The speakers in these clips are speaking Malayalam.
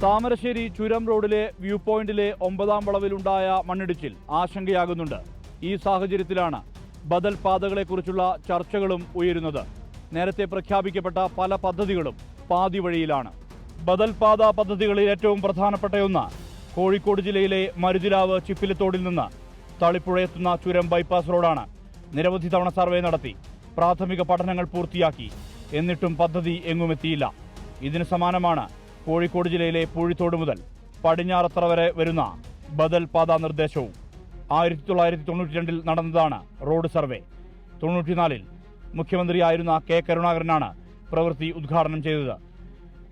താമരശ്ശേരി ചുരം റോഡിലെ വ്യൂ പോയിന്റിലെ 9ാം വളവിലുണ്ടായ മണ്ണിടിച്ചിൽ ആശങ്കയാകുന്നുണ്ട്. ഈ സാഹചര്യത്തിലാണ് ബദൽ പാതകളെക്കുറിച്ചുള്ള ചർച്ചകളും ഉയരുന്നത്. നേരത്തെ പ്രഖ്യാപിക്കപ്പെട്ട പല പദ്ധതികളും പാതി വഴിയിലാണ്. ബദൽ പാത പദ്ധതികളിൽ ഏറ്റവും പ്രധാനപ്പെട്ട കോഴിക്കോട് ജില്ലയിലെ മരുതിലാവ് ചിപ്പിലത്തോടിൽ നിന്ന് തളിപ്പുഴയെത്തുന്ന ചുരം ബൈപ്പാസ് റോഡാണ്. നിരവധി തവണ സർവേ നടത്തി, പ്രാഥമിക പഠനങ്ങൾ പൂർത്തിയാക്കി. എന്നിട്ടും പദ്ധതി എങ്ങുമെത്തിയില്ല. ഇതിന് സമാനമാണ് കോഴിക്കോട് ജില്ലയിലെ പൂഴിത്തോട് മുതൽ പടിഞ്ഞാറത്തറ വരെ വരുന്ന ബദൽ പാത നിർദ്ദേശവും. 1992 നടന്നതാണ് റോഡ് സർവേ. 94 മുഖ്യമന്ത്രിയായിരുന്ന കെ കരുണാകരനാണ് പ്രവൃത്തി ഉദ്ഘാടനം ചെയ്തത്.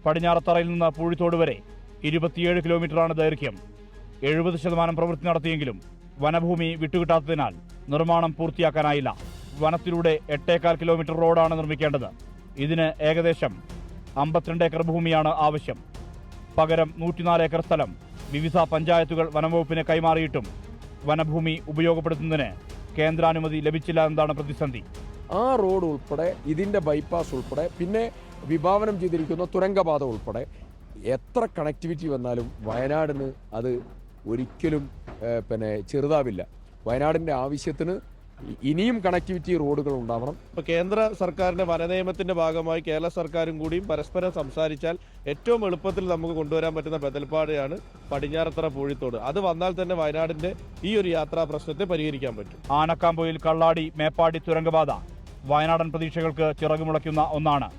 പടിഞ്ഞാറത്തറയിൽ നിന്ന് പൂഴിത്തോട് വരെ 27 കിലോമീറ്ററാണ് ദൈർഘ്യം. 70% പ്രവൃത്തി നടത്തിയെങ്കിലും വനഭൂമി വിട്ടുകിട്ടാത്തതിനാൽ നിർമ്മാണം പൂർത്തിയാക്കാനായില്ല. വനത്തിലൂടെ 8.25 കിലോമീറ്റർ റോഡാണ് നിർമ്മിക്കേണ്ടത്. ഇതിന് ഏകദേശം 52 ഏക്കർ ഭൂമിയാണ് ആവശ്യം. പകരം 104 ഏക്കർ സ്ഥലം വിവിധ പഞ്ചായത്തുകൾ വനംവകുപ്പിന് കൈമാറിയിട്ടും വനഭൂമി ഉപയോഗപ്പെടുത്തുന്നതിന് കേന്ദ്രാനുമതി ലഭിച്ചില്ല എന്നതാണ് പ്രതിസന്ധി. ആ റോഡ് ഉൾപ്പെടെ, ഇതിൻ്റെ ബൈപ്പാസ് ഉൾപ്പെടെ, പിന്നെ വിഭാവനം ചെയ്തിരിക്കുന്ന തുരങ്കപാത ഉൾപ്പെടെ എത്ര കണക്ടിവിറ്റി വന്നാലും വയനാടിന് അത് ഒരിക്കലും ചെറുതാവില്ല. വയനാടിൻ്റെ ആവശ്യത്തിന് ഇനിയും കണക്ടിവിറ്റി റോഡുകൾ ഉണ്ടാവണം. ഇപ്പോൾ കേന്ദ്ര സർക്കാരിൻ്റെ വനനിയമത്തിൻ്റെ ഭാഗമായി കേരള സർക്കാരും കൂടിയും പരസ്പരം സംസാരിച്ചാൽ ഏറ്റവും എളുപ്പത്തിൽ നമുക്ക് കൊണ്ടുവരാൻ പറ്റുന്ന ബദൽപാതയാണ് പടിഞ്ഞാറത്തറ പൂഴിത്തോട്. അത് വന്നാൽ തന്നെ വയനാടിൻ്റെ ഈ ഒരു യാത്രാ പ്രശ്നത്തെ പരിഹരിക്കാൻ പറ്റും. ആനക്കാമ്പൊയിൽ കള്ളാടി മേപ്പാടി തുരങ്കപാത വയനാടൻ പ്രതീക്ഷകൾക്ക് ചിറകുമുളയ്ക്കുന്ന ഒന്നാണ്.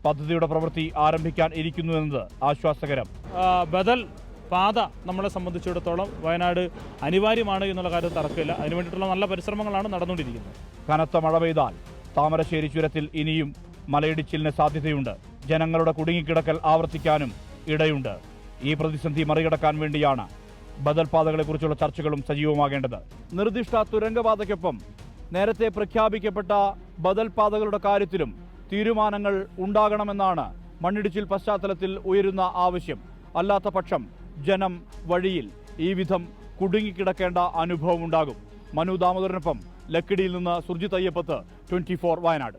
പദ്ധതിയുടെ പ്രവൃത്തി ആരംഭിക്കാൻ ഇരിക്കുന്നു എന്നത് ആശ്വാസകരം. ബദൽ പാത നമ്മളെ സംബന്ധിച്ചിടത്തോളം വയനാട് അനിവാര്യമാണ് എന്നുള്ള കാര്യത്തിൽ തർക്കമില്ല. അതിനു വേണ്ടിയിട്ടുള്ള നല്ല പരിശ്രമങ്ങളാണ് നടന്നുകൊണ്ടിരിക്കുന്നത്. കനത്ത മഴ പെയ്താൽ താമരശ്ശേരി ചുരത്തിൽ ഇനിയും മലയിടിച്ചിലിന് സാധ്യതയുണ്ട്. ജനങ്ങളുടെ കുടുങ്ങിക്കിടക്കൽ ആവർത്തിക്കാനും ഇടയുണ്ട്. ഈ പ്രതിസന്ധി മറികടക്കാൻ വേണ്ടിയാണ് ബദൽ പാതകളെക്കുറിച്ചുള്ള ചർച്ചകളും സജീവമാകേണ്ടത്. നിർദ്ദിഷ്ട തുരങ്കപാതയ്ക്കൊപ്പം നേരത്തെ പ്രഖ്യാപിക്കപ്പെട്ട ബദൽ പാതകളുടെ കാര്യത്തിലും തീരുമാനങ്ങൾ ഉണ്ടാകണമെന്നാണ് മണ്ണിടിച്ചിൽ പശ്ചാത്തലത്തിൽ ഉയരുന്ന ആവശ്യം. അല്ലാത്ത പക്ഷം ജനം വഴിയിൽ ഈ വിധം കുടുങ്ങിക്കിടക്കേണ്ട അനുഭവമുണ്ടാകും. മനു ദാമോദരനൊപ്പം ലക്കിടിയിൽ നിന്ന് സുർജിത് അയ്യപ്പത്ത്, 24 വയനാട്.